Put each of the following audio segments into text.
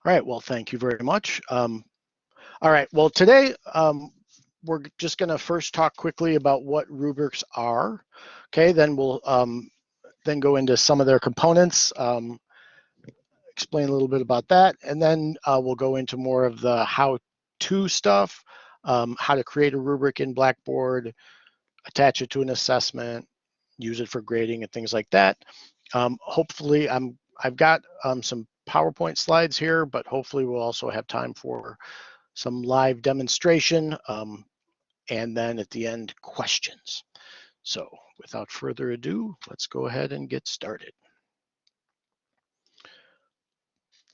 All right, well, thank you very much. All right, well, today we're just going to first talk quickly about what rubrics are. Okay, then we'll then go into some of their components, explain a little bit about that, and then we'll go into more of the how-to stuff, how to create a rubric in Blackboard, attach it to an assessment, use it for grading and things like that. Hopefully, I've got some PowerPoint slides here, but hopefully we'll also have time for some live demonstration, and then at the end, questions. So without further ado, let's go ahead and get started.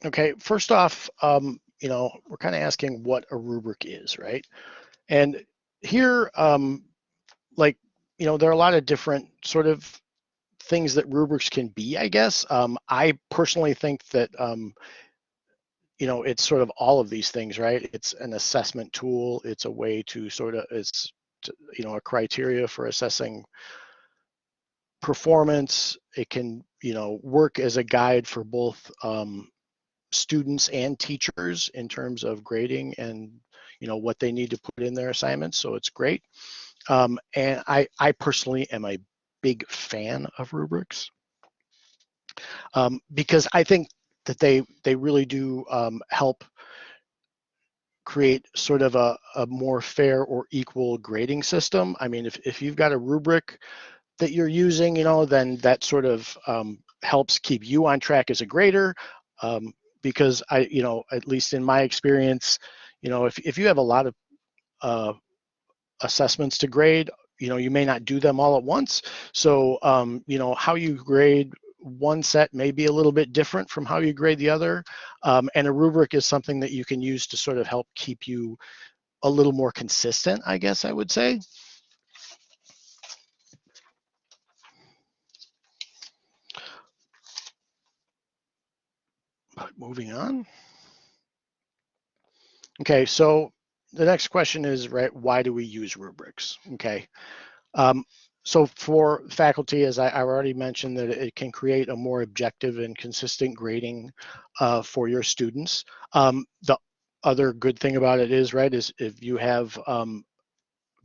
Okay, first off, we're kind of asking what a rubric is, right? And here, there are a lot of different sort of things that rubrics can be, I guess. I personally think that it's sort of all of these things, right? It's an assessment tool. It's a way to a criteria for assessing performance. It can, work as a guide for both students and teachers in terms of grading and, what they need to put in their assignments. So it's great. And I personally am a big fan of rubrics because I think that they really do help create sort of a more fair or equal grading system. I mean, if you've got a rubric that you're using, then that sort of helps keep you on track as a grader. Because at least in my experience, if you have a lot of assessments to grade, you may not do them all at once. So, how you grade one set may be a little bit different from how you grade the other. And a rubric is something that you can use to sort of help keep you a little more consistent, I guess I would say. But moving on. Okay, so the next question is, right, why do we use rubrics? Okay. So for faculty, as I already mentioned, that it can create a more objective and consistent grading for your students. The other good thing about it is, right, is if you have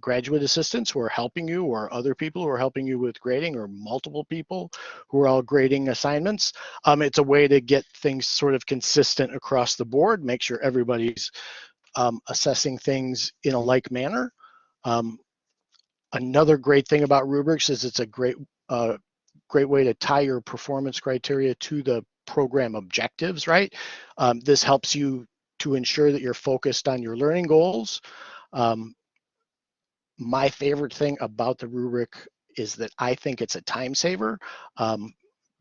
graduate assistants who are helping you, or other people who are helping you with grading, or multiple people who are all grading assignments, it's a way to get things sort of consistent across the board, make sure everybody's assessing things in a like manner. Another great thing about rubrics is it's a great way to tie your performance criteria to the program objectives, right? This helps you to ensure that you're focused on your learning goals. My favorite thing about the rubric is that I think it's a time saver,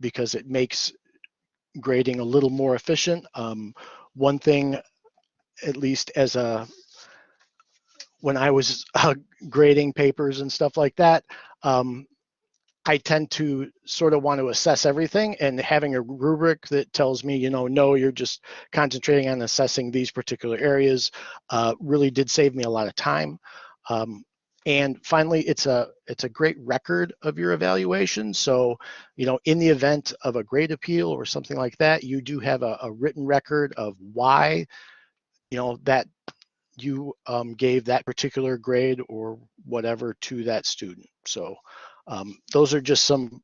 because it makes grading a little more efficient. One thing, at least when I was grading papers and stuff like that, I tend to sort of want to assess everything, and having a rubric that tells me, no, you're just concentrating on assessing these particular areas, really did save me a lot of time. And finally, it's a great record of your evaluation. So, in the event of a grade appeal or something like that, you do have a written record of why, that you gave that particular grade or whatever to that student. So those are just some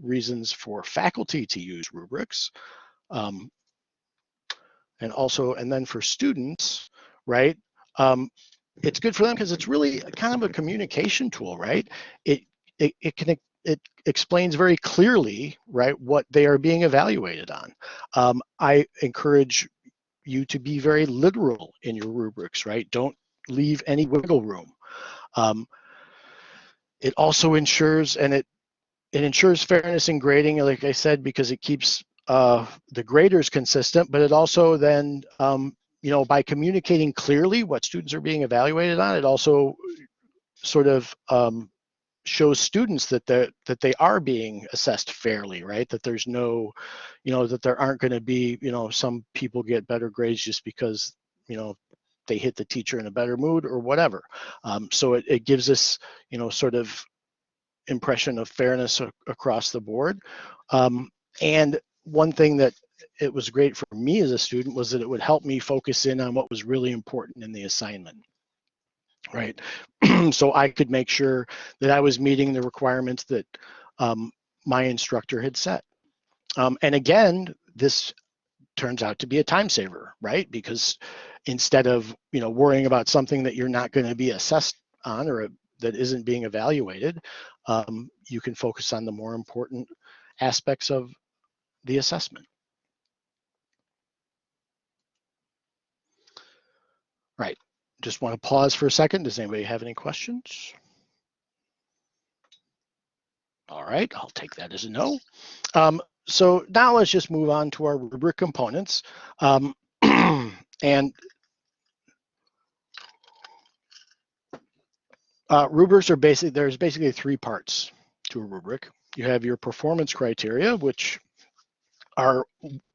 reasons for faculty to use rubrics. And then for students, right? It's good for them because it's really kind of a communication tool, right? It explains very clearly, right, what they are being evaluated on. I encourage you to be very literal in your rubrics, right? Don't leave any wiggle room. It also ensures, and it ensures fairness in grading, like I said, because it keeps the graders consistent, but it also then, by communicating clearly what students are being evaluated on, it also sort of shows students that they are being assessed fairly, right? That there's no, that there aren't going to be, some people get better grades just because, they hit the teacher in a better mood or whatever. So it gives us, sort of impression of fairness across the board. And one thing that it was great for me as a student was that it would help me focus in on what was really important in the assignment, right? So I could make sure that I was meeting the requirements that my instructor had set. And again, this turns out to be a time saver, right? Because instead of worrying about something that you're not going to be assessed on or that isn't being evaluated, you can focus on the more important aspects of the assessment. Right. Just want to pause for a second. Does anybody have any questions? All right, I'll take that as a no. So now let's just move on to our rubric components. And rubrics are there's basically three parts to a rubric. You have your performance criteria, which are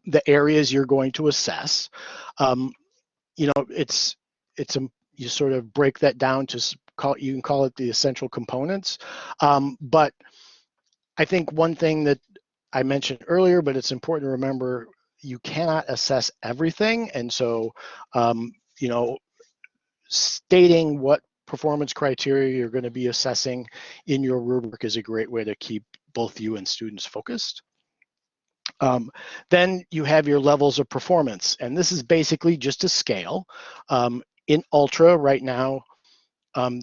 the areas you're going to assess. You sort of break that down to you can call it the essential components. But I think one thing that I mentioned earlier, but it's important to remember, you cannot assess everything. And so, stating what performance criteria you're going to be assessing in your rubric is a great way to keep both you and students focused. Then you have your levels of performance, and this is basically just a scale. In Ultra right now,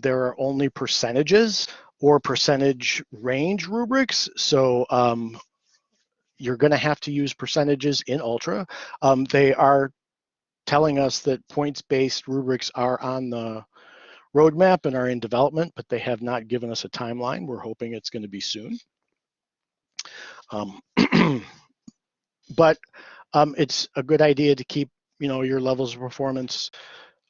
there are only percentages or percentage range rubrics. So you're going to have to use percentages in Ultra. They are telling us that points-based rubrics are on the roadmap and are in development, but they have not given us a timeline. We're hoping it's going to be soon. But it's a good idea to keep, your levels of performance.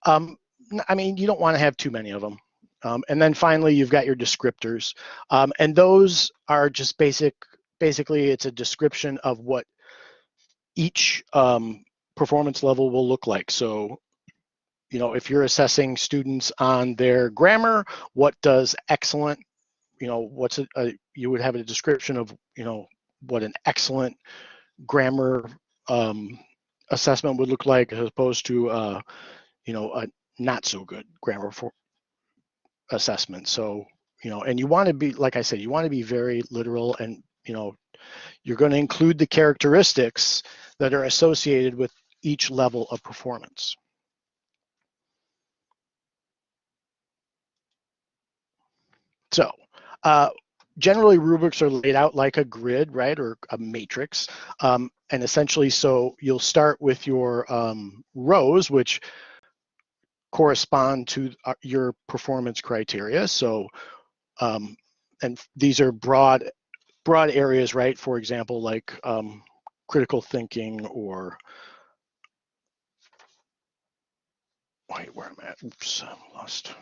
I mean, you don't want to have too many of them. And then finally, you've got your descriptors. And those are just basically it's a description of what each performance level will look like. So, if you're assessing students on their grammar, what does excellent, you would have a description of, what an excellent grammar assessment would look like, as opposed to, a not so good grammar assessment. So, and you want to be, like I said, you want to be very literal, and, you're going to include the characteristics that are associated with each level of performance. So, generally rubrics are laid out like a grid, right, or a matrix. And essentially, so you'll start with your rows, which correspond to your performance criteria. So, and these are broad areas, right? For example, like critical thinking, or wait, where am I at? Oops, I'm lost.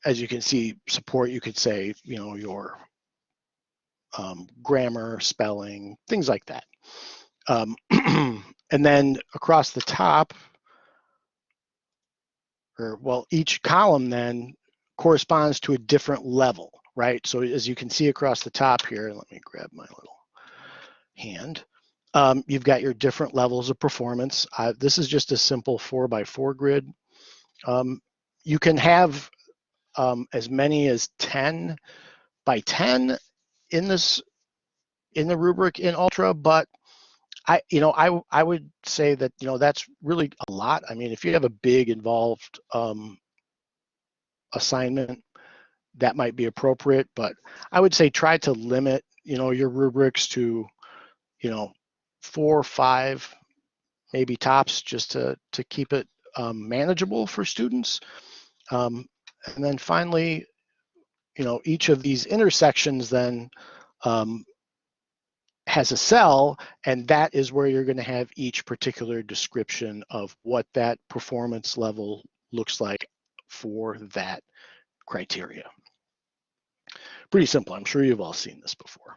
As you can see, support, you could say, your grammar, spelling, things like that. And then across the top, each column then corresponds to a different level, right? So as you can see across the top here, let me grab my little hand. You've got your different levels of performance. This is just a simple 4x4 grid. You can have as many as 10 by 10 in the rubric in Ultra, but I would say that that's really a lot. I mean, if you have a big involved assignment, that might be appropriate, but I would say try to limit your rubrics to 4 or 5, maybe tops, just to keep it manageable for students. And then finally, each of these intersections then has a cell, and that is where you're going to have each particular description of what that performance level looks like for that criteria. Pretty simple. I'm sure you've all seen this before.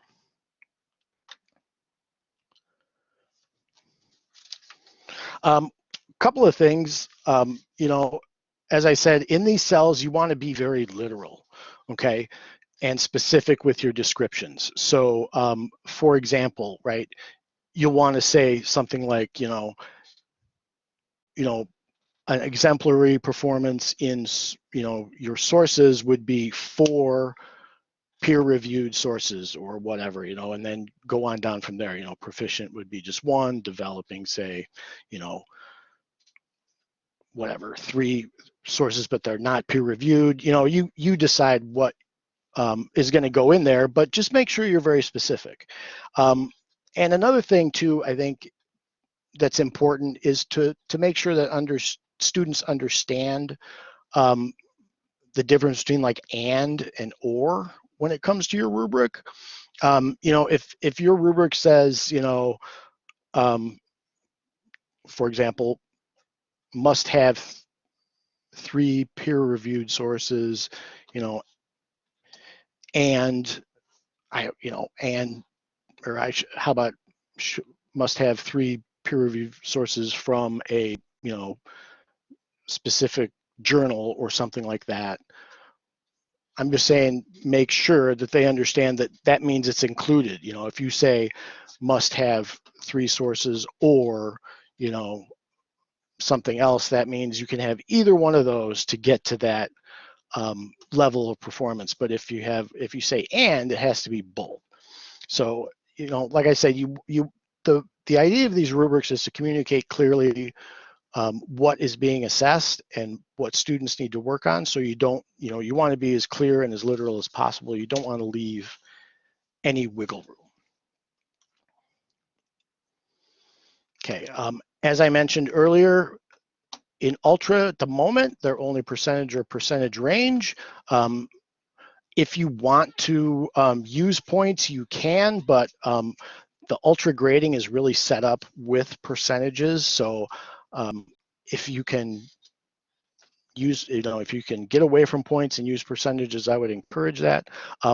Couple of things, as I said, in these cells, you want to be very literal, okay, and specific with your descriptions. So, for example, right, you'll want to say something like, an exemplary performance in, your sources would be 4 peer-reviewed sources or whatever, and then go on down from there. Proficient would be just 1, developing, say, whatever, 3 sources, but they're not peer-reviewed. You decide what is going to go in there, but just make sure you're very specific. And another thing too, I think that's important is to make sure that students understand the difference between like and or when it comes to your rubric. If your rubric says, for example, must have 3 peer-reviewed sources, and how about must have 3 peer-reviewed sources from a, specific journal or something like that. I'm just saying, make sure that they understand that that means it's included. If you say must have 3 sources or, something else, that means you can have either one of those to get to that level of performance. But if you say and, it has to be both. So, like I said, the idea of these rubrics is to communicate clearly what is being assessed and what students need to work on. So you don't, you want to be as clear and as literal as possible. You don't want to leave any wiggle room. Okay, as I mentioned earlier, in Ultra at the moment, they're only percentage or percentage range. If you want to use points, you can, but the Ultra grading is really set up with percentages. So if you can if you can get away from points and use percentages, I would encourage that.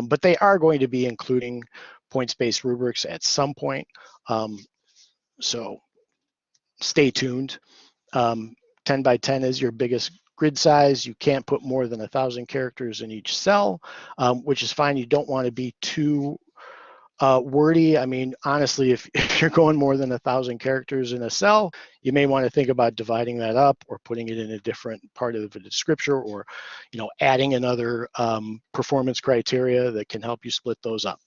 But they are going to be including points-based rubrics at some point. So stay tuned. 10 by 10 is your biggest grid size. You can't put more than 1,000 characters in each cell, which is fine. You don't want to be too wordy. I mean, honestly, if you're going more than 1,000 characters in a cell, you may want to think about dividing that up or putting it in a different part of the descriptor, or adding another performance criteria that can help you split those up.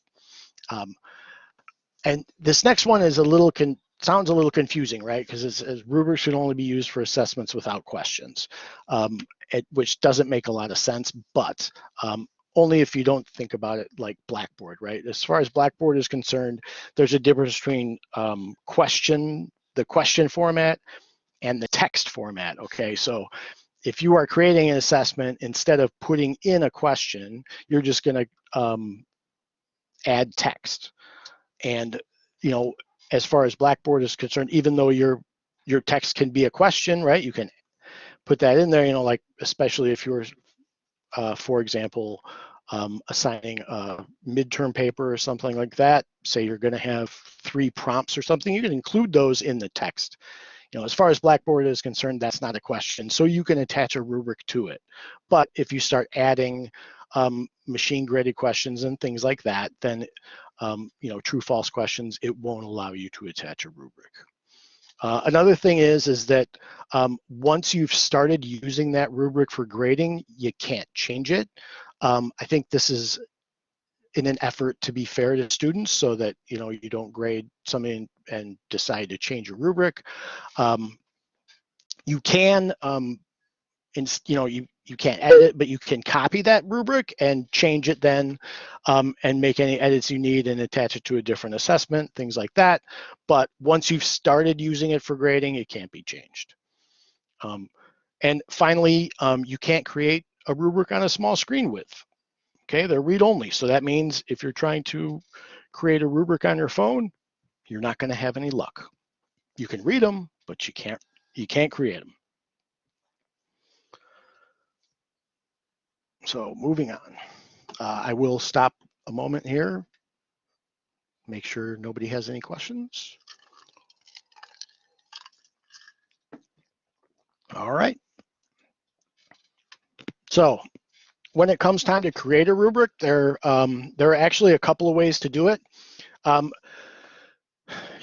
And this next one is sounds a little confusing, right? Because it says rubrics should only be used for assessments without questions, which doesn't make a lot of sense, but only if you don't think about it like Blackboard, right? As far as Blackboard is concerned, there's a difference between the question format and the text format, okay? So if you are creating an assessment, instead of putting in a question, you're just gonna add text. And, as far as Blackboard is concerned, even though your text can be a question, right? You can put that in there, like especially if you're, for example, assigning a midterm paper or something like that. Say you're going to have 3 prompts or something, you can include those in the text. As far as Blackboard is concerned, that's not a question, so you can attach a rubric to it. But if you start adding machine graded questions and things like that, then true false questions, it won't allow you to attach a rubric. Another thing is that once you've started using that rubric for grading, you can't change it. I think this is in an effort to be fair to students, so that you don't grade something and decide to change a rubric. You can you can't edit, but you can copy that rubric and change it then, and make any edits you need and attach it to a different assessment, things like that. But once you've started using it for grading, it can't be changed. And finally, you can't create a rubric on a small screen width. Okay, they're read-only. So that means if you're trying to create a rubric on your phone, you're not going to have any luck. You can read them, but you can't create them. So moving on, I will stop a moment here, make sure nobody has any questions. All right. So when it comes time to create a rubric, there are actually a couple of ways to do it.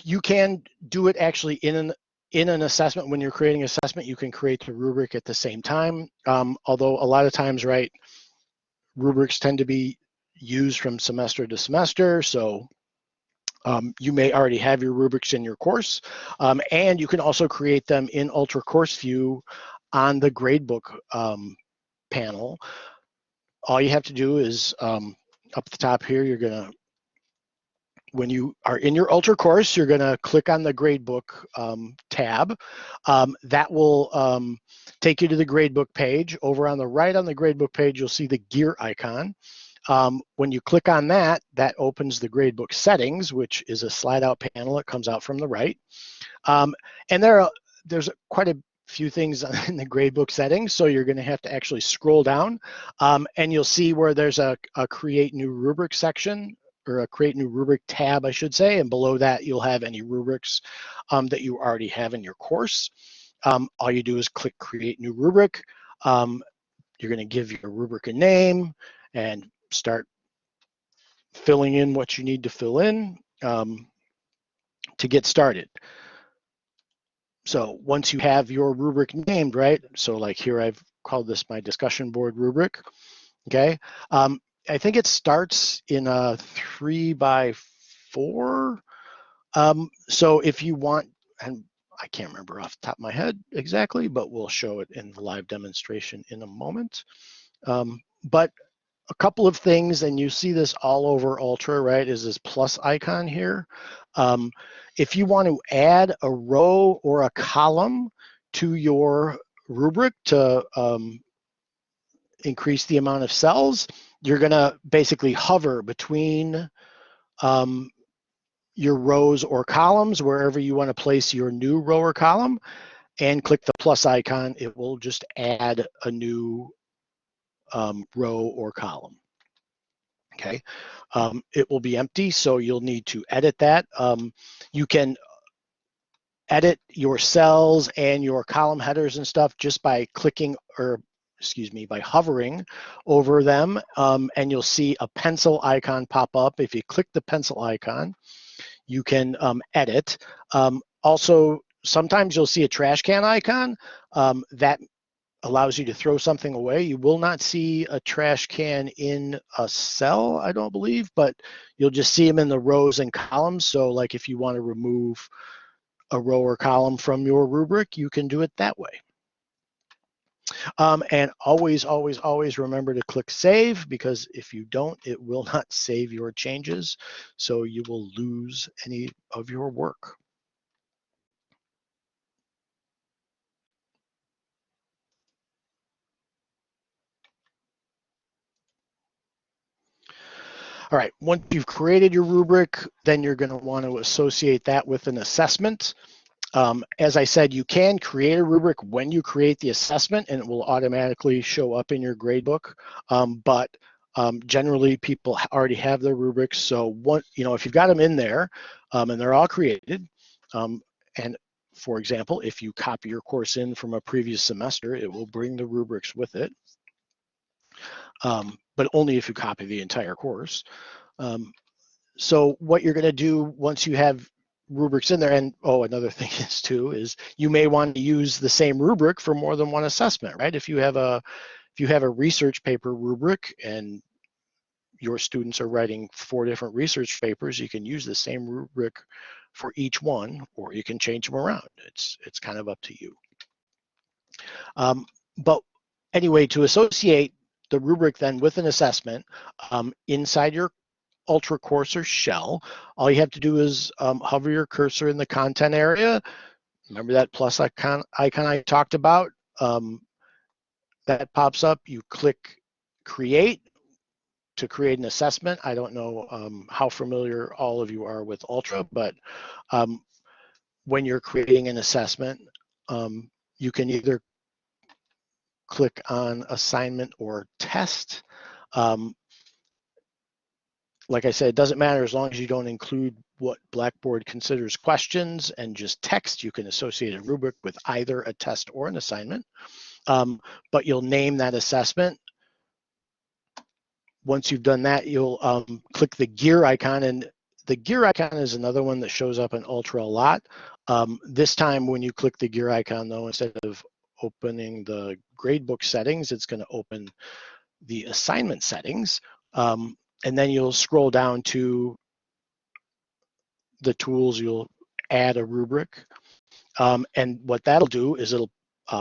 You can do it actually in an assessment. When you're creating assessment, you can create the rubric at the same time. Although a lot of times, right, rubrics tend to be used from semester to semester. So you may already have your rubrics in your course, and you can also create them in Ultra Course View on the gradebook panel. All you have to do is up the top here, you're gonna, when you are in your Ultra course, you're gonna click on the gradebook tab. That will take you to the gradebook page. Over on the right on the gradebook page, you'll see the gear icon. When you click on that, that opens the gradebook settings, which is a slide out panel that comes out from the right. And there's quite a few things in the gradebook settings, so you're going to have to actually scroll down, and you'll see where there's a create new rubric section, or a create new rubric tab, I should say, and below that you'll have any rubrics that you already have in your course. All you do is click create new rubric. You're going to give your rubric a name and start filling in what you need to fill in to get started. So once you have your rubric named, right? So like here, I've called this my discussion board rubric, okay? I think it starts in a 3x4. So if you want, and I can't remember off the top of my head exactly, but we'll show it in the live demonstration in a moment. But a couple of things, and you see this all over Ultra, right, is this plus icon here. If you want to add a row or a column to your rubric to increase the amount of cells, you're gonna basically hover between your rows or columns, wherever you want to place your new row or column, and click the plus icon. It will just add a new row or column. Okay, it will be empty, so you'll need to edit that. You can edit your cells and your column headers and stuff just by clicking, or excuse me, by hovering over them, and you'll see a pencil icon pop up. If you click the pencil icon, you can edit. Also, sometimes you'll see a trash can icon that allows you to throw something away. You will not see a trash can in a cell, I don't believe, but you'll just see them in the rows and columns. So like if you want to remove a row or column from your rubric, you can do it that way. And always, always, always remember to click save, because if you don't, it will not save your changes. So you will lose any of your work. All right, once you've created your rubric, then you're going to want to associate that with an assessment. As I said, you can create a rubric when you create the assessment, and it will automatically show up in your gradebook. But generally, people already have their rubrics. So if you've got them in there and they're all created, and for example, if you copy your course in from a previous semester, it will bring the rubrics with it. But only if you copy the entire course. So what you're going to do once you have rubrics in there, and another thing is you may want to use the same rubric for more than one assessment, right? If you have a research paper rubric and your students are writing 4 different research papers, you can use the same rubric for each one, or you can change them around. It's kind of up to you. But anyway, to associate the rubric then with an assessment inside your Ultra Courser shell, all you have to do is hover your cursor in the content area. Remember that plus icon I talked about? That pops up. You click create to create an assessment. I don't know how familiar all of you are with Ultra, but when you're creating an assessment, you can either click on assignment or test. Like I said, it doesn't matter as long as you don't include what Blackboard considers questions and just text. You can associate a rubric with either a test or an assignment, but you'll name that assessment. Once you've done that, you'll click the gear icon, and The gear icon is another one that shows up in Ultra a lot. This time when you click the gear icon though, instead of opening the gradebook settings, it's going to open the assignment settings. And then you'll scroll down to the tools, you'll add a rubric. And what that'll do is it'll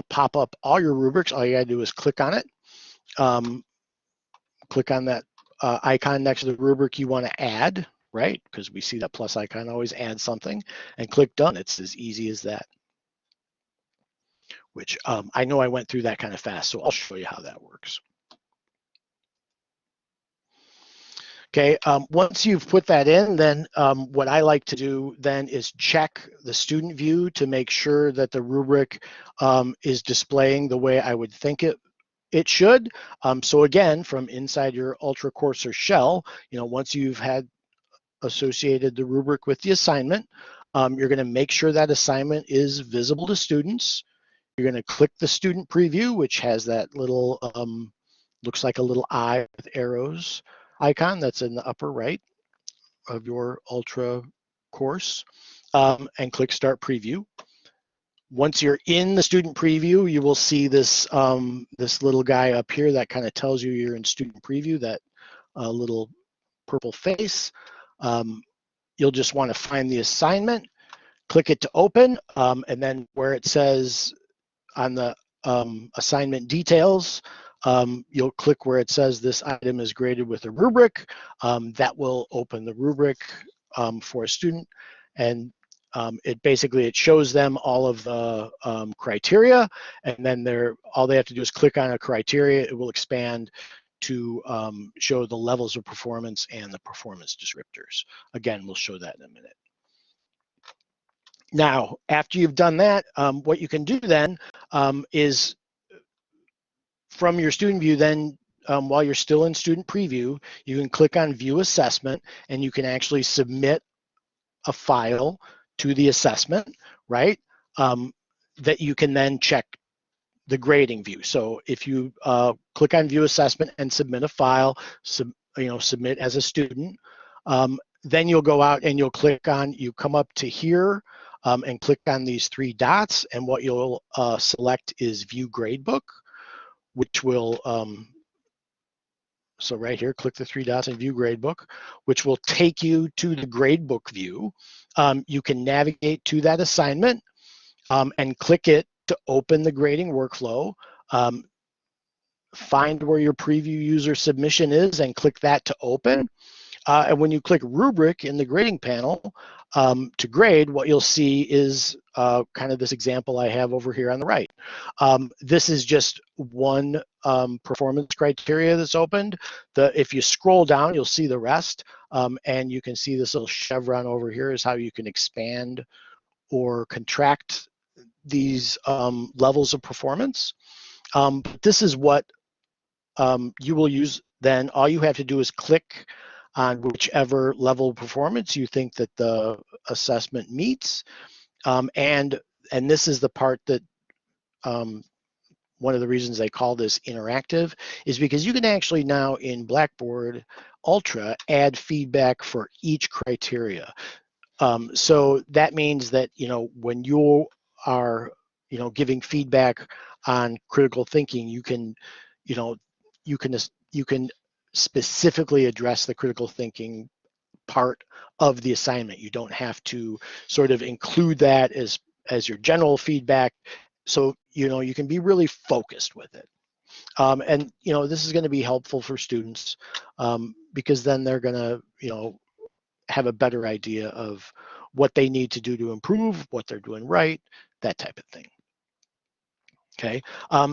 pop up all your rubrics. All you gotta do is click on it. Click on that icon next to the rubric you wanna add, right? Because we see that plus icon always adds something, and click done. It's as easy as that. Which I know I went through that kind of fast, so I'll show you how that works. Okay, once you've put that in, then what I like to do then is check the student view to make sure that the rubric is displaying the way I would think it should. So again, from inside your Ultra Courser shell, once you've had associated the rubric with the assignment, you're going to make sure that assignment is visible to students. You're going to click the student preview, which has that little, looks like a little eye with arrows icon that's in the upper right of your Ultra course, and click Start Preview. Once you're in the student preview, you will see this this little guy up here that kind of tells you you're in student preview, that little purple face. You'll just want to find the assignment, click it to open, and then where it says on the assignment details, you'll click where it says this item is graded with a rubric. That will open the rubric for a student, and it shows them all of the criteria, and then all they have to do is click on a criteria. It will expand to show the levels of performance and the performance descriptors. Again, we'll show that in a minute. Now, after you've done that, what you can do then is from your student view then, while you're still in student preview, you can click on View Assessment, and you can actually submit a file to the assessment, right? That you can then check the grading view. So if you click on View Assessment and submit a file, submit as a student, then you'll go out and you come up to here and click on these three dots, and what you'll select is View Gradebook, which will, so right here, click the three dots and View Gradebook, which will take you to the gradebook view. You can navigate to that assignment and click it to open the grading workflow. Find where your preview user submission is and click that to open. And when you click rubric in the grading panel to grade, what you'll see is kind of this example I have over here on the right. This is just one performance criteria that's opened. If you scroll down, you'll see the rest, and you can see this little chevron over here is how you can expand or contract these levels of performance. This is what you will use then. All you have to do is click on whichever level of performance you think that the assessment meets. And this is the part that one of the reasons they call this interactive is because you can actually now in Blackboard Ultra add feedback for each criteria. So that means that, when you are, giving feedback on critical thinking, you can specifically address the critical thinking part of the assignment. You don't have to sort of include that as your general feedback. So, you can be really focused with it. And, this is going to be helpful for students because then they're going to, have a better idea of what they need to do to improve, what they're doing right, that type of thing. Okay,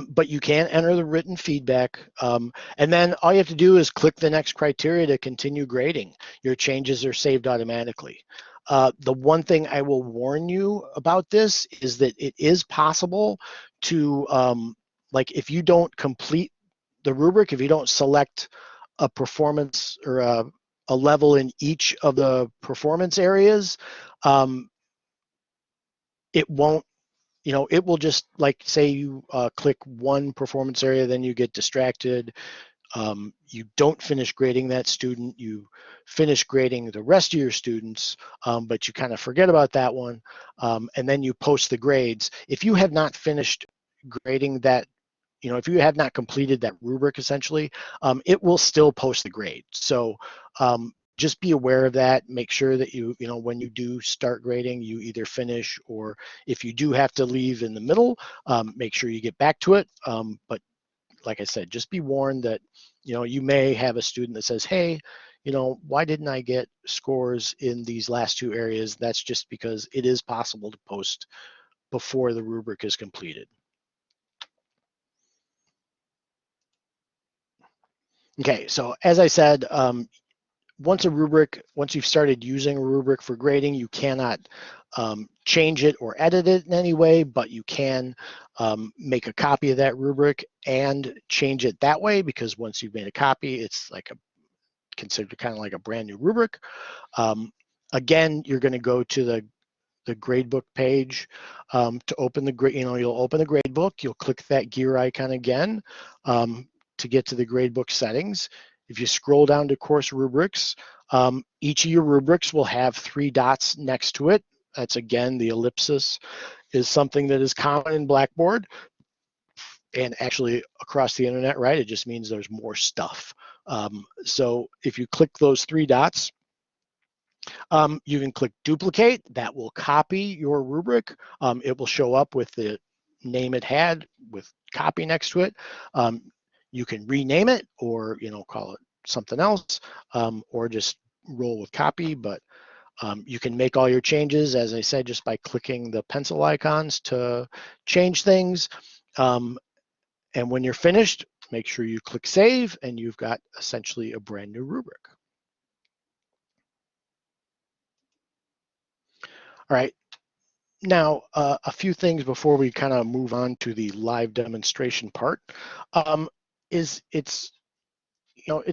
but you can enter the written feedback, and then all you have to do is click the next criteria to continue grading. Your changes are saved automatically. The one thing I will warn you about this is that it is possible to, like if you don't complete the rubric, if you don't select a performance or a level in each of the performance areas, it won't, it will just, like say you click one performance area, then you get distracted, you don't finish grading that student, you finish grading the rest of your students, but you kind of forget about that one, and then you post the grades. If you have not finished grading that, if you have not completed that rubric essentially, it will still post the grade. So just be aware of that. Make sure that when you do start grading, you either finish, or if you do have to leave in the middle, make sure you get back to it. But like I said, just be warned that, you may have a student that says, hey, why didn't I get scores in these last two areas? That's just because it is possible to post before the rubric is completed. Okay, so as I said, once you've started using a rubric for grading, you cannot change it or edit it in any way, but you can make a copy of that rubric and change it that way, because once you've made a copy, it's considered kind of like a brand new rubric. Again, you're going to go to the gradebook page to open the grade. You'll open the gradebook. You'll click that gear icon again to get to the gradebook settings. If you scroll down to course rubrics, each of your rubrics will have 3 dots next to it. That's, again, the ellipsis is something that is common in Blackboard and actually across the internet, right? It just means there's more stuff. So if you click those 3 dots, you can click duplicate. That will copy your rubric. It will show up with the name it had with copy next to it. You can rename it, or call it something else, or just roll with copy. But you can make all your changes, as I said, just by clicking the pencil icons to change things. And when you're finished, make sure you click save, and you've got essentially a brand new rubric. All right. Now, a few things before we kind of move on to the live demonstration part, is it's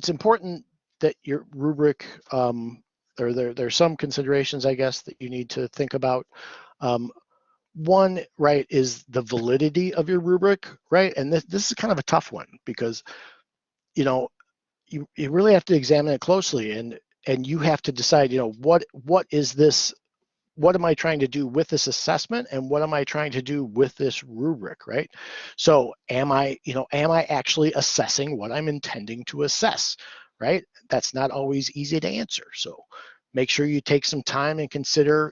important that your rubric, or there's some considerations, I guess, that you need to think about. One, right, is the validity of your rubric, right? And this is kind of a tough one, because you really have to examine it closely, and you have to decide, what is this. What am I trying to do with this assessment, and what am I trying to do with this rubric, right? So am I actually assessing what I'm intending to assess, right? That's not always easy to answer. So make sure you take some time and consider,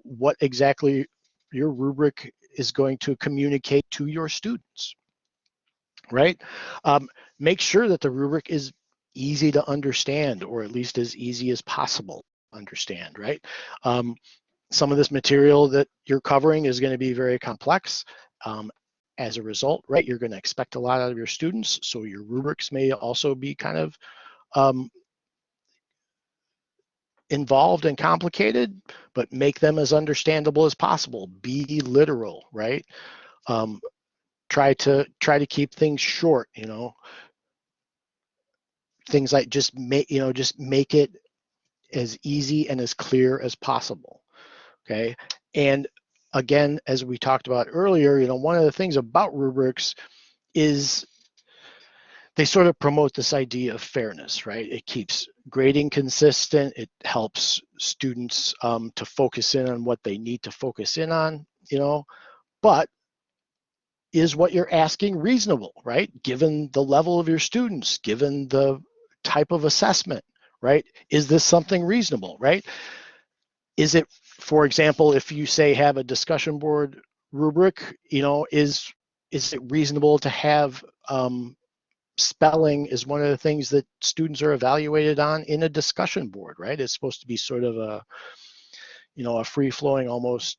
what exactly your rubric is going to communicate to your students, right? Make sure that the rubric is easy to understand, or at least as easy as possible to understand, right? Some of this material that you're covering is going to be very complex. As a result, right, you're going to expect a lot out of your students, so your rubrics may also be kind of involved and complicated, but make them as understandable as possible. Be literal, right? Try to keep things short. Things like just make it as easy and as clear as possible. Okay, and again, as we talked about earlier, one of the things about rubrics is they sort of promote this idea of fairness, right? It keeps grading consistent. It helps students to focus in on what they need to focus in on, but is what you're asking reasonable, right? Given the level of your students, given the type of assessment, right? Is this something reasonable, right? Is it, for example, if you say have a discussion board rubric, is it reasonable to have spelling is one of the things that students are evaluated on in a discussion board, right? It's supposed to be sort of a free-flowing, almost,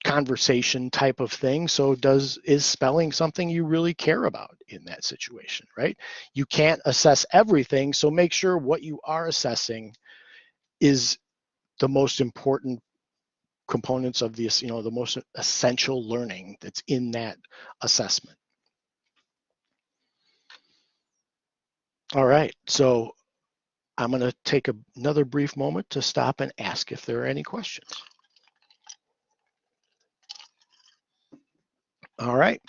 conversation type of thing. So is spelling something you really care about in that situation, right? You can't assess everything, so make sure what you are assessing is the most important components of this, the most essential learning that's in that assessment. All right, so I'm going to take another brief moment to stop and ask if there are any questions. All right,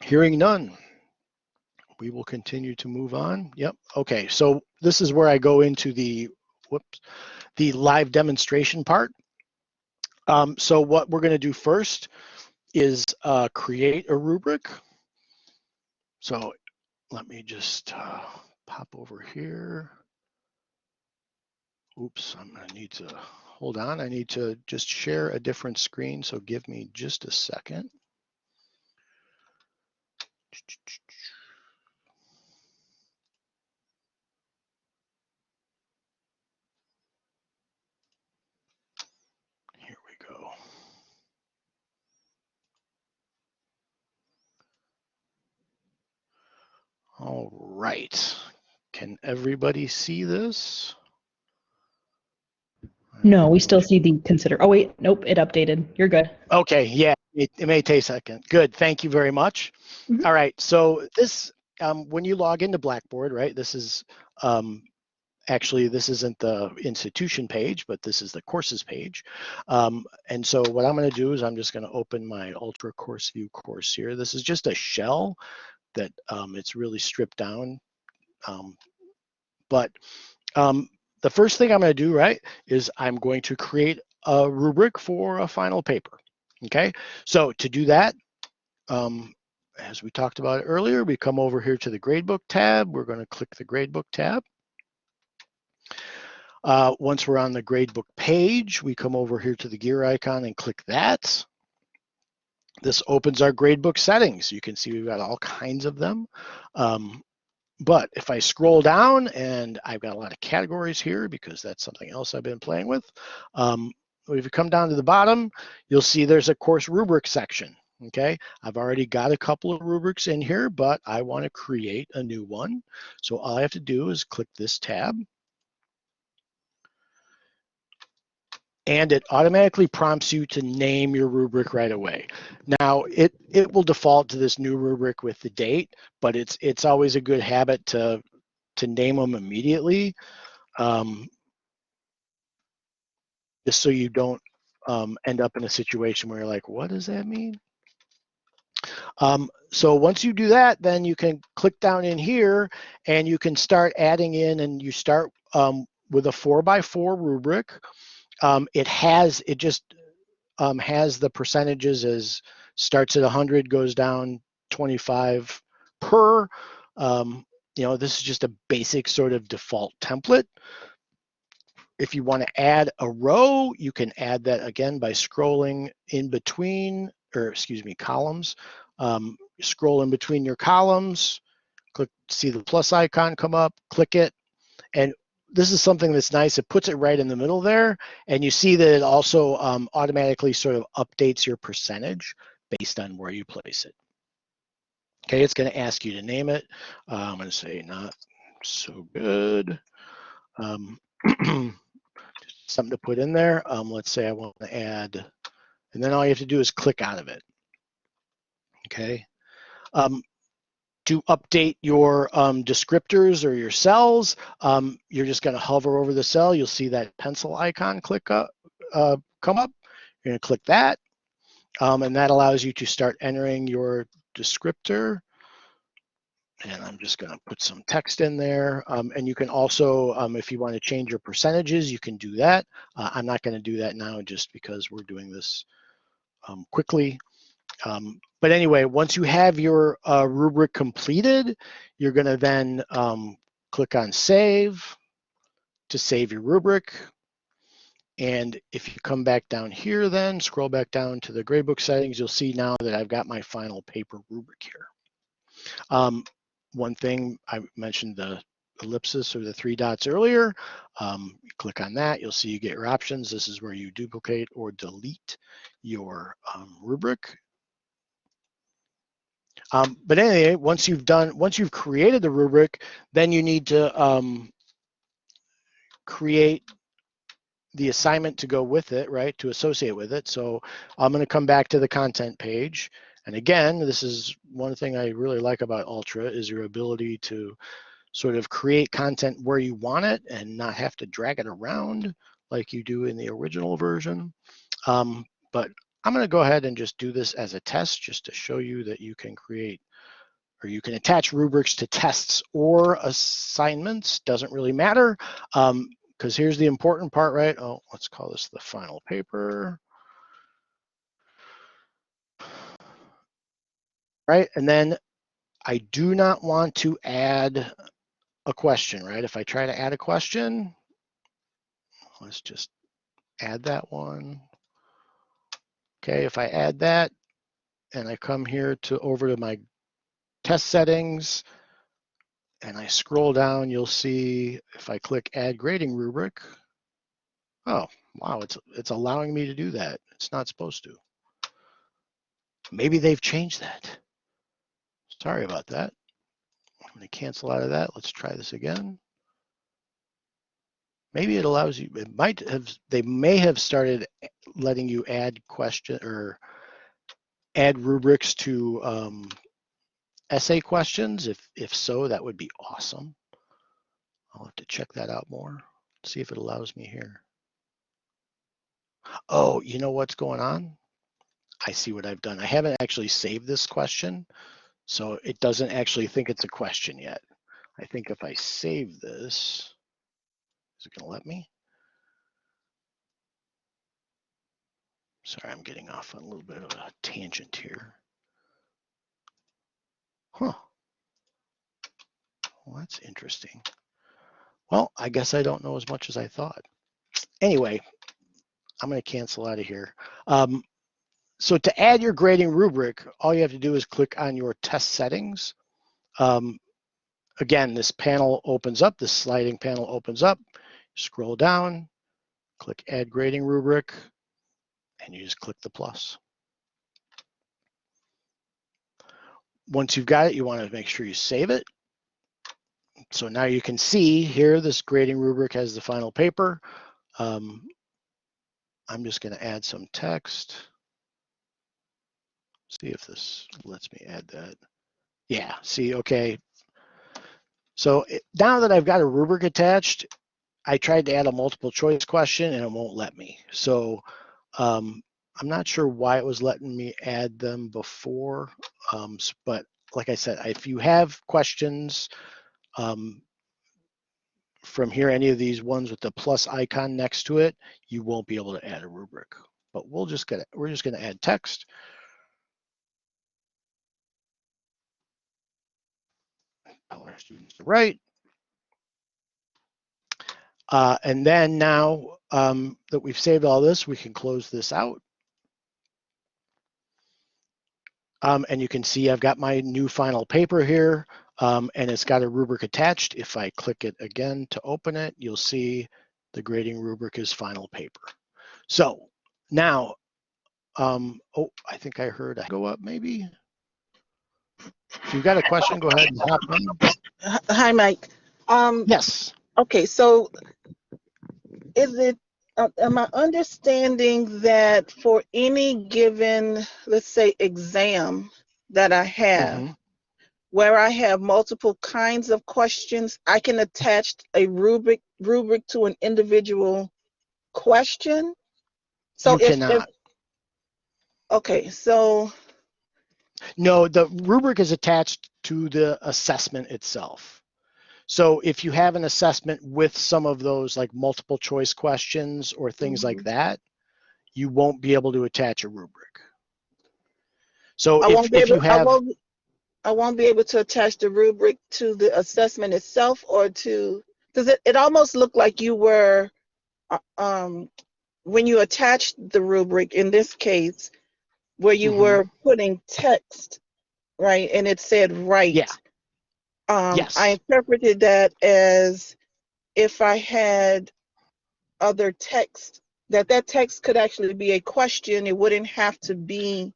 hearing none, we will continue to move on. Yep. Okay. So this is where I go into the live demonstration part. So what we're going to do first is create a rubric. So let me just pop over here. Oops, I'm going to need to hold on. I need to just share a different screen. So give me just a second. Here we go. All right. Can everybody see this? No, we still see the consider. Oh, wait, nope, it updated. You're good. Okay, yeah, it may take a second. Good, thank you very much. Mhm. All right, so this, when you log into Blackboard, right, this is, actually, this isn't the institution page, but this is the courses page. And so what I'm going to do is I'm just going to open my Ultra Course View course here. This is just a shell that it's really stripped down. But the first thing I'm going to do, right, is I'm going to create a rubric for a final paper. Okay, so to do that, as we talked about earlier, we come over here to the gradebook tab. We're going to click the gradebook tab. Once we're on the gradebook page, we come over here to the gear icon and click that. This opens our gradebook settings. You can see we've got all kinds of them. But if I scroll down, and I've got a lot of categories here because that's something else I've been playing with. If you come down to the bottom, you'll see there's a course rubric section. Okay, I've already got a couple of rubrics in here, but I want to create a new one. So all I have to do is click this tab. And it automatically prompts you to name your rubric right away. Now, it will default to this new rubric with the date, but it's always a good habit to name them immediately, just so you don't end up in a situation where you're like, what does that mean? So once you do that, then you can click down in here and you can start adding in, and you start with a 4x4 rubric. It just has the percentages as starts at 100, goes down 25 per. This is just a basic sort of default template. If you want to add a row, you can add that again by scrolling in between, or excuse me, columns. Scroll in between your columns, click, see the plus icon come up, click it, and this is something that's nice. It puts it right in the middle there, and you see that it also automatically sort of updates your percentage based on where you place it. Okay, it's going to ask you to name it. I'm going to say not so good. Something to put in there. Let's say I want to add, and then all you have to do is click out of it. Okay. To update your descriptors or your cells, you're just going to hover over the cell. You'll see that pencil icon come up. You're going to click that, and that allows you to start entering your descriptor. And I'm just going to put some text in there. And you can also, if you want to change your percentages, you can do that. I'm not going to do that now just because we're doing this quickly. But anyway, once you have your rubric completed, you're going to then click on Save to save your rubric. And if you come back down here, then scroll back down to the gradebook settings, you'll see now that I've got my final paper rubric here. One thing, I mentioned the ellipsis or the 3 dots earlier. Click on that, you'll see you get your options. This is where you duplicate or delete your rubric. But anyway, once you've created the rubric, then you need to create the assignment to go with it, right, to associate with it. So I'm going to come back to the content page. And again, this is one thing I really like about Ultra is your ability to sort of create content where you want it and not have to drag it around like you do in the original version. But I'm going to go ahead and just do this as a test just to show you that you can create or you can attach rubrics to tests or assignments, doesn't really matter. Because here's the important part, right? Oh, let's call this the final paper. Right, and then I do not want to add a question, right? If I try to add a question, let's just add that one. Okay, if I add that and I come here to over to my test settings and I scroll down, you'll see if I click add grading rubric, oh, wow, it's allowing me to do that. It's not supposed to. Maybe they've changed that. Sorry about that. I'm going to cancel out of that. Let's try this again. Maybe it allows you, it might have, they may have started letting you add question or add rubrics to essay questions. If so, that would be awesome. I'll have to check that out more, see if it allows me here. Oh, you know what's going on? I see what I've done. I haven't actually saved this question, so it doesn't actually think it's a question yet. I think if I save this, is it going to let me? Sorry, I'm getting off on a little bit of a tangent here. Huh. Well, that's interesting. Well, I guess I don't know as much as I thought. Anyway, I'm going to cancel out of here. So to add your grading rubric, all you have to do is click on your test settings. Again, this panel opens up, this sliding panel opens up, scroll down, click add grading rubric, and you just click the plus. Once you've got it, you want to make sure you save it. So now you can see here, this grading rubric has the final paper. I'm just going to add some text. See if this lets me add that. Yeah, see, okay. So now that I've got a rubric attached, I tried to add a multiple choice question and it won't let me. So I'm not sure why it was letting me add them before, but like I said, if you have questions from here, any of these ones with the plus icon next to it, you won't be able to add a rubric. But we're just gonna add text. Tell our students to write. And then now that we've saved all this, we can close this out. And you can see I've got my new final paper here, and it's got a rubric attached. If I click it again to open it, you'll see the grading rubric is final paper. So now, oh, I think I heard a go up maybe. If you've got a question, go ahead and hop in. Hi, Mike. Yes. Okay, so is it, am I understanding that for any given, let's say, exam that I have, where I have multiple kinds of questions, I can attach a rubric to an individual question? So You cannot. Okay, so. No, the rubric is attached to the assessment itself. So if you have an assessment with some of those like multiple choice questions or things like that, you won't be able to attach a rubric. So if you have, I won't be able to attach the rubric to the assessment itself, or to, because it almost looked like you were, when you attached the rubric in this case, where you were putting text, right, and it said write. Yeah. Yes. I interpreted that as if I had other text, that text could actually be a question. It wouldn't have to be.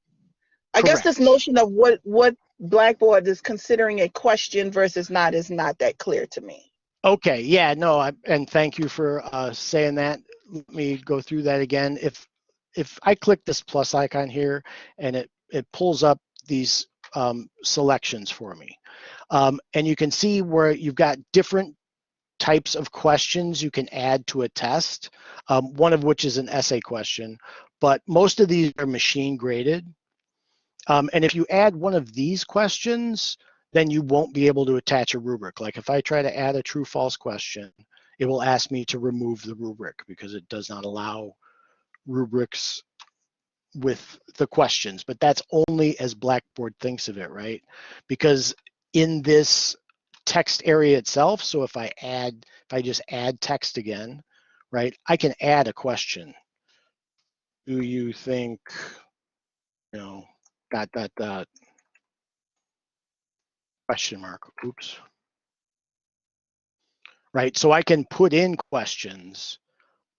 I guess this notion of what Blackboard is considering a question versus not is not that clear to me. Okay, yeah, no, and thank you for saying that. Let me go through that again. If I click this plus icon here and it pulls up these selections for me, and you can see where you've got different types of questions you can add to a test, one of which is an essay question, but most of these are machine graded. And if you add one of these questions, then you won't be able to attach a rubric. Like if I try to add a true-false question, it will ask me to remove the rubric because it does not allow rubrics with the questions, but that's only as Blackboard thinks of it, right? Because in this text area itself, so if I just add text again, right, I can add a question. Do you think, dot, dot, dot, question mark, oops. Right, so I can put in questions,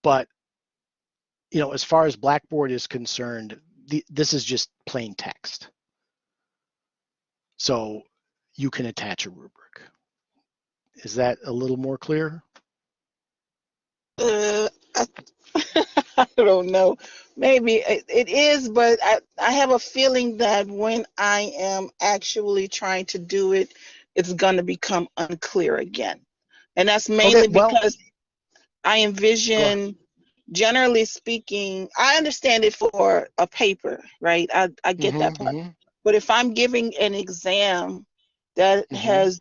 but, as far as Blackboard is concerned, this is just plain text. So you can attach a rubric. Is that a little more clear? I, I don't know. Maybe it is, but I have a feeling that when I am actually trying to do it, it's going to become unclear again. And that's mainly because I envision, generally speaking, I understand it for a paper, right? I get that part. But if I'm giving an exam that has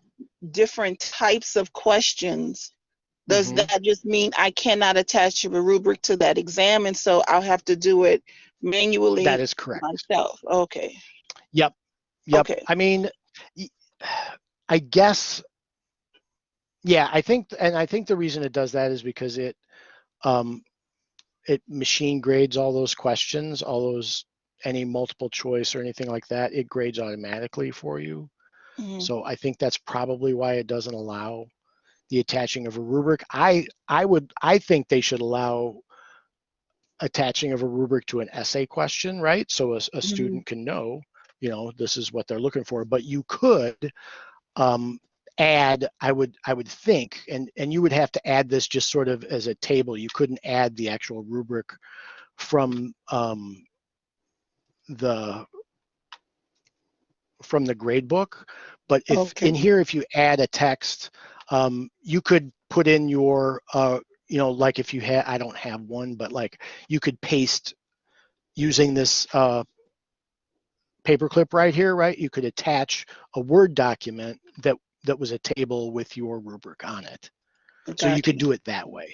different types of questions, does that just mean I cannot attach a rubric to that exam, and so I'll have to do it manually? That is correct. Myself. Okay. Yep. Okay. I mean, I guess, yeah, I think the reason it does that is because it machine grades all those questions, any multiple choice or anything like that. It grades automatically for you. So I think that's probably why it doesn't allow the attaching of a rubric. I think they should allow attaching of a rubric to an essay question, right? So a student can know, this is what they're looking for. But you could add, I would think, and you would have to add this just sort of as a table. You couldn't add the actual rubric from the grade book. But if in here, if you add a text, you could put in your, like if you had, I don't have one, but like you could paste using this paperclip right here, right? You could attach a Word document that was a table with your rubric on it. So you could do it that way.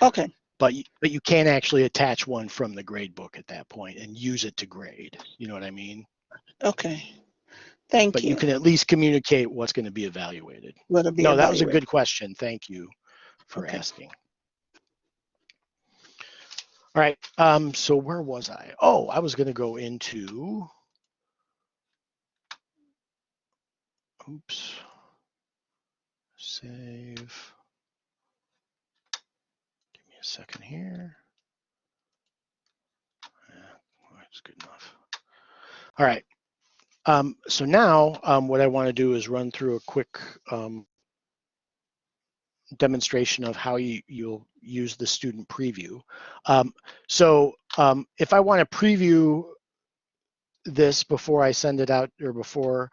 Okay. But you can't actually attach one from the grade book at that point and use it to grade. You know what I mean? Okay. Thank you. But you can at least communicate what's going to be evaluated. That was a good question. Thank you for asking. All right. So where was I? Oh, I was going to go into. Oops. Save. Give me a second here. That's good enough. All right. So now what I want to do is run through a quick demonstration of how you'll use the student preview. So if I want to preview this before I send it out or before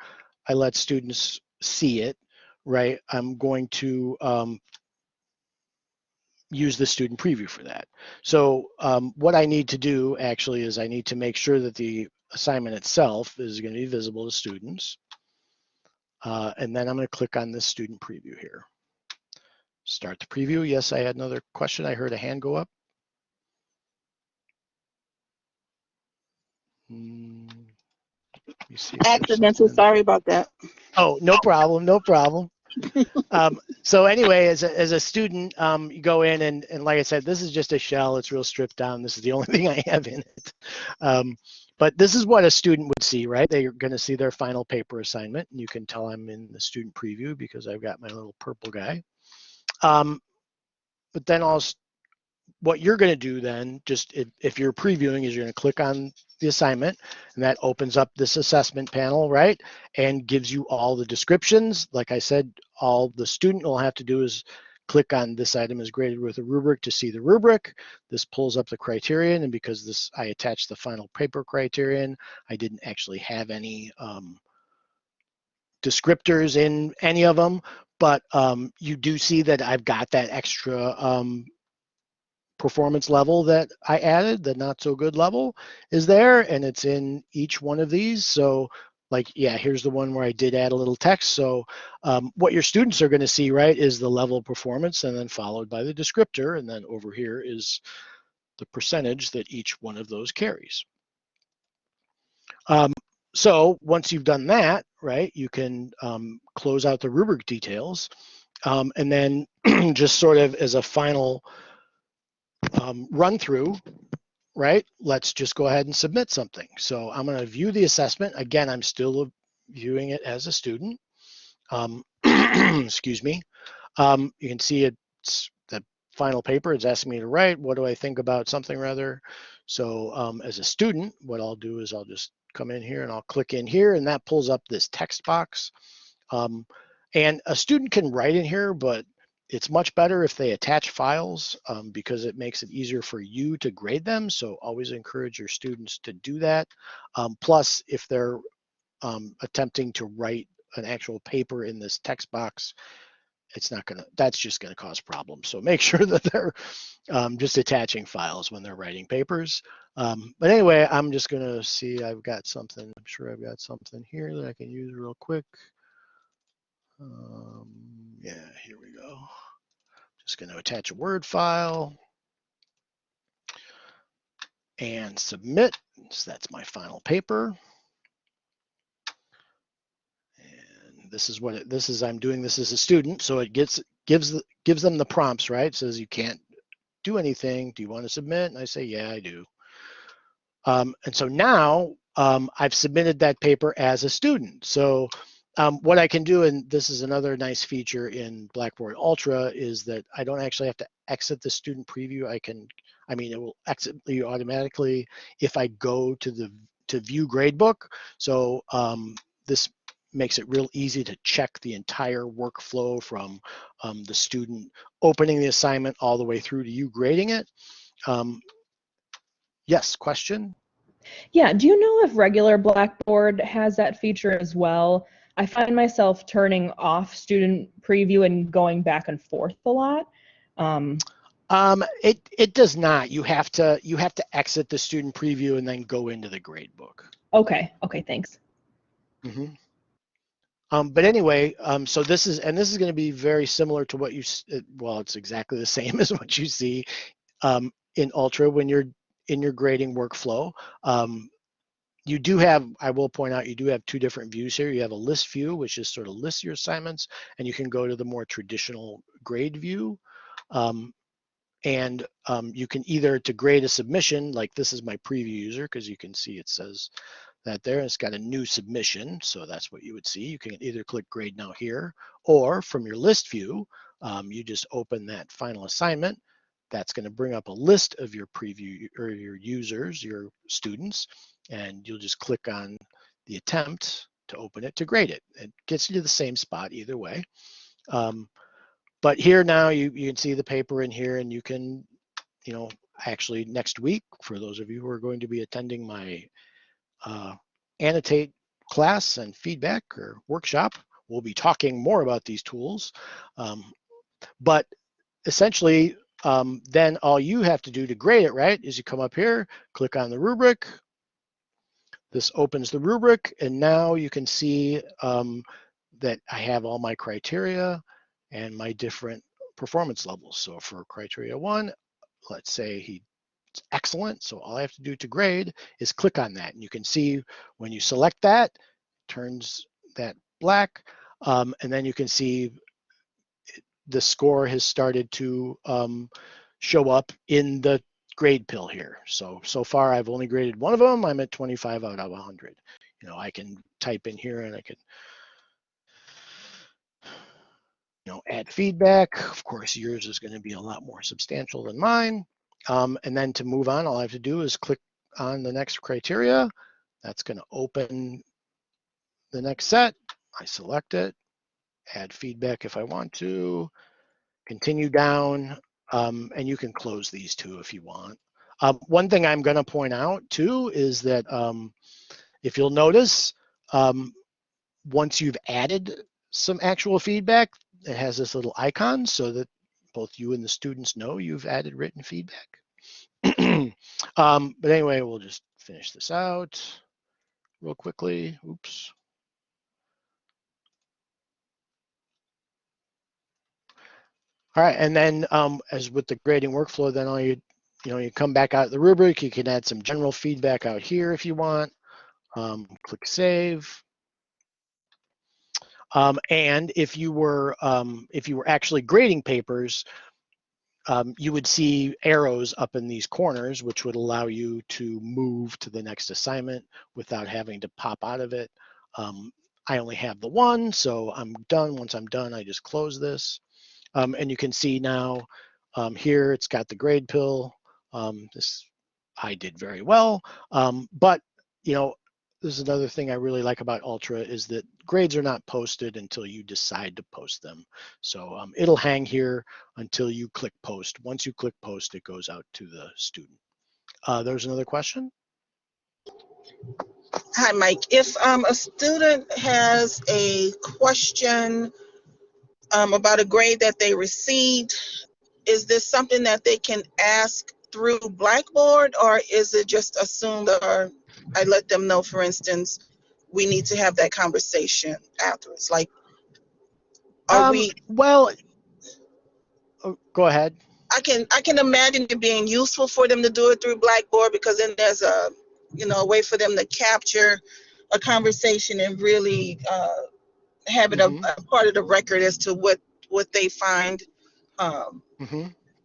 I let students see it, right, I'm going to use the student preview for that. So what I need to do actually is I need to make sure that the assignment itself is going to be visible to students. And then I'm going to click on this student preview here. Start the preview. Yes, I had another question. I heard a hand go up. Accidental. Sorry about that. Oh, no problem. No problem. So anyway, as a student, you go in and like I said, this is just a shell. It's real stripped down. This is the only thing I have in it. But this is what a student would see, right? They're going to see their final paper assignment. And you can tell I'm in the student preview because I've got my little purple guy. But then what you're going to do then, just if you're previewing, is you're going to click on the assignment, and that opens up this assessment panel, right? And gives you all the descriptions. Like I said, all the student will have to do is click on this item is graded with a rubric to see the rubric. This pulls up the criterion, and because I attached the final paper criterion, I didn't actually have any descriptors in any of them, but you do see that I've got that extra performance level that I added. The not so good level is there, and it's in each one of these. So like, yeah, here's the one where I did add a little text. So what your students are going to see, right, is the level of performance, and then followed by the descriptor. And then over here is the percentage that each one of those carries. So once you've done that, right, you can close out the rubric details. And then just sort of as a final run through, right, let's just go ahead and submit something. So I'm going to view the assessment. Again, I'm still viewing it as a student. Excuse me. You can see it's the final paper. It's asking me to write. What do I think about something rather? So as a student, what I'll do is I'll just come in here and I'll click in here, and that pulls up this text box. And a student can write in here, but it's much better if they attach files because it makes it easier for you to grade them. So always encourage your students to do that. Plus, if they're attempting to write an actual paper in this text box, that's just gonna cause problems. So make sure that they're just attaching files when they're writing papers. But anyway, I'm just gonna see, I'm sure I've got something here that I can use real quick. Yeah, here we go. Just gonna attach a Word file and submit. So that's my final paper. This is what I'm doing this as a student, so it gives them the prompts, right? It says you can't do anything. Do you want to submit? And I say, yeah, I do. And so now I've submitted that paper as a student. So what I can do, and this is another nice feature in Blackboard Ultra, is that I don't actually have to exit the student preview. It will exit you automatically if I go to view gradebook. So this makes it real easy to check the entire workflow from the student opening the assignment all the way through to you grading it. Yes, question? Yeah, do you know if regular Blackboard has that feature as well? I find myself turning off student preview and going back and forth a lot. It does not. You have to exit the student preview and then go into the gradebook. Okay, thanks. Mm-hmm. But anyway, so this is going to be very similar to what it's exactly the same as what you see in Ultra when you're in your grading workflow. You do have, I will point out, you do have two different views here. You have a list view, which is sort of lists your assignments, and you can go to the more traditional grade view. And you can either to grade a submission, like this is my preview user, because you can see it says that there. It's got a new submission, so that's what you would see. You can either click grade now here, or from your list view, you just open that final assignment. That's going to bring up a list of your preview or your users, your students, and you'll just click on the attempt to open it to grade it. It gets you to the same spot either way. But here now you can see the paper in here, and you can, actually next week, for those of you who are going to be attending my annotate class and feedback or workshop, we'll be talking more about these tools. But essentially, then all you have to do to grade it, right, is you come up here, click on the rubric. This opens the rubric, and now you can see that I have all my criteria and my different performance levels. So for criteria 1, let's say he's excellent. So all I have to do to grade is click on that. And you can see when you select that, it turns that black. And then you can see the score has started to show up in the grade pill here. So far I've only graded one of them. I'm at 25 out of 100. I can type in here and I can add feedback. Of course, yours is going to be a lot more substantial than mine. And then to move on, all I have to do is click on the next criteria. That's going to open the next set. I select it, add feedback if I want to, continue down, and you can close these two if you want. One thing I'm going to point out too is that if you'll notice, once you've added some actual feedback, it has this little icon so that both you and the students know you've added written feedback. But anyway, we'll just finish this out real quickly. Oops. All right, and then as with the grading workflow, then all you come back out of the rubric, you can add some general feedback out here if you want. Click save. And if you were actually grading papers, you would see arrows up in these corners, which would allow you to move to the next assignment without having to pop out of it. I only have the one, so I'm done. Once I'm done, I just close this. And you can see now here it's got the grade pill. This I did very well, but you know, this is another thing I really like about Ultra is that grades are not posted until you decide to post them. So it'll hang here until you click post. Once you click post, it goes out to the student. There's another question. Hi, Mike. If a student has a question about a grade that they received, is this something that they can ask through Blackboard, or is it just assumed, or I let them know, for instance, we need to have that conversation afterwards? Like, are we? Well, go ahead. I can imagine it being useful for them to do it through Blackboard, because then there's a way for them to capture a conversation and really have it a part of the record as to what they find.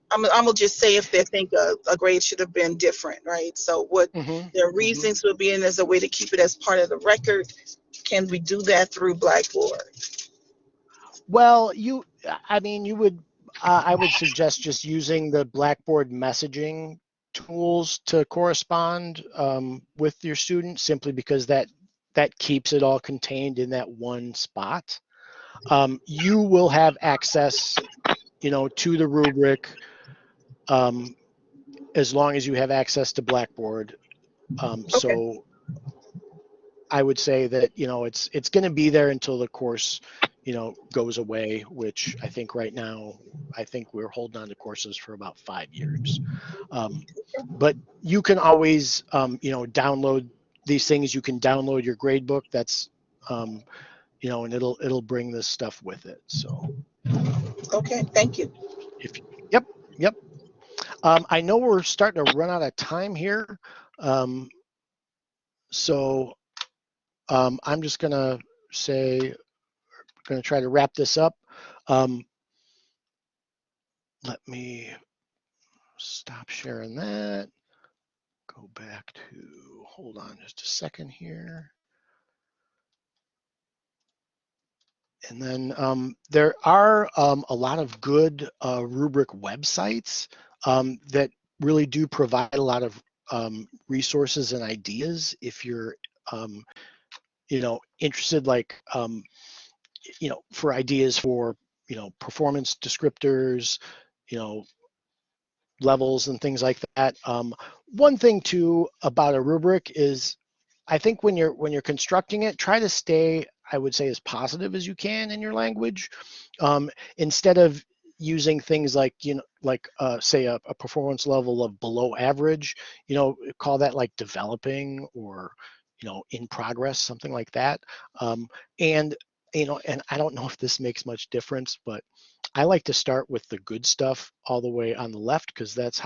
I'm gonna just say if they think a grade should have been different, right? So what their reasons would be, and as a way to keep it as part of the record. Can we do that through Blackboard? Well, I would suggest just using the Blackboard messaging tools to correspond with your students, simply because that keeps it all contained in that one spot. You will have access, to the rubric as long as you have access to Blackboard. So I would say that it's going to be there until the course goes away, which I think right now we're holding on to courses for about 5 years. But you can always download these things. You can download your gradebook. That's and it'll bring this stuff with it. So okay, thank you. Yep. I know we're starting to run out of time here, so I'm just gonna try to wrap this up. Let me stop sharing that. Go back to, hold on just a second here. And then there are a lot of good rubric websites that really do provide a lot of resources and ideas if you're interested, like for ideas for performance descriptors, levels and things like that. One thing too about a rubric is, I think when you're constructing it, try to stay, I would say, as positive as you can in your language, instead of using things like say a performance level of below average. Call that like developing, or in progress, something like that. And and I don't know if this makes much difference, but I like to start with the good stuff all the way on the left, because that's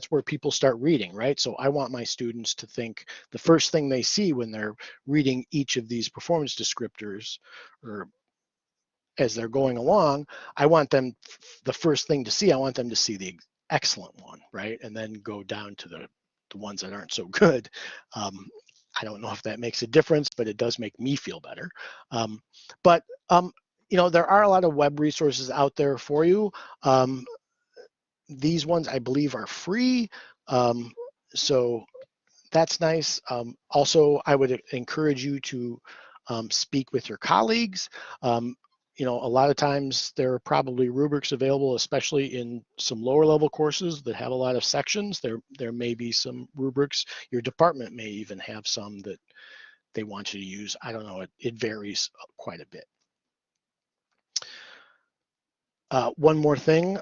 where people start reading, right? So I want my students to think the first thing they see when they're reading each of these performance descriptors, or as they're going along, I want them, the first thing to see, I want them to see the excellent one, right? And then go down to the ones that aren't so good. I don't know if that makes a difference, but it does make me feel better. But there are a lot of web resources out there for you. These ones, I believe, are free. So that's nice. Also, I would encourage you to speak with your colleagues. A lot of times there are probably rubrics available, especially in some lower level courses that have a lot of sections. There may be some rubrics. Your department may even have some that they want you to use. I don't know. It varies quite a bit. One more thing.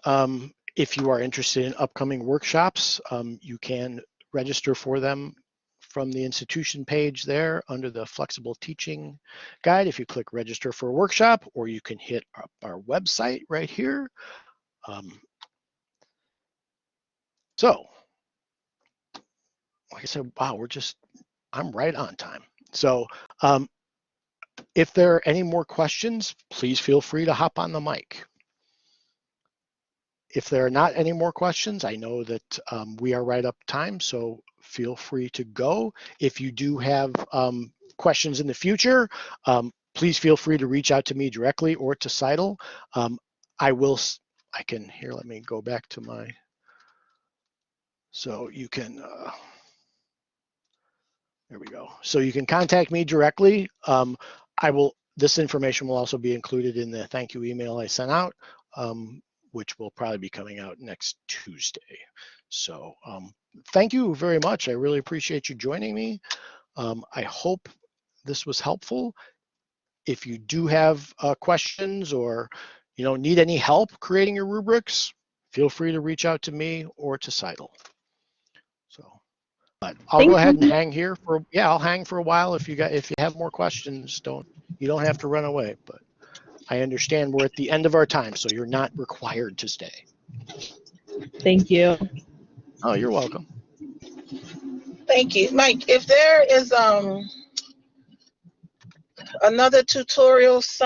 If you are interested in upcoming workshops, you can register for them from the institution page there under the flexible teaching guide. If you click register for a workshop, or you can hit our website right here. So, like I said, wow, I'm right on time. So if there are any more questions, please feel free to hop on the mic. If there are not any more questions, I know that we are right up time, so feel free to go. If you do have questions in the future, please feel free to reach out to me directly or to Seidel. Let me go back to my, so you can, there we go. So you can contact me directly. This information will also be included in the thank you email I sent out, which will probably be coming out next Tuesday. So thank you very much. I really appreciate you joining me. I hope this was helpful. If you do have questions or need any help creating your rubrics, feel free to reach out to me or to Seidel. So, but I'll go ahead and hang here I'll hang for a while. If you have more questions, you don't have to run away, but I understand we're at the end of our time, so you're not required to stay. Thank you. Oh, you're welcome. Thank you, Mike. If there is another tutorial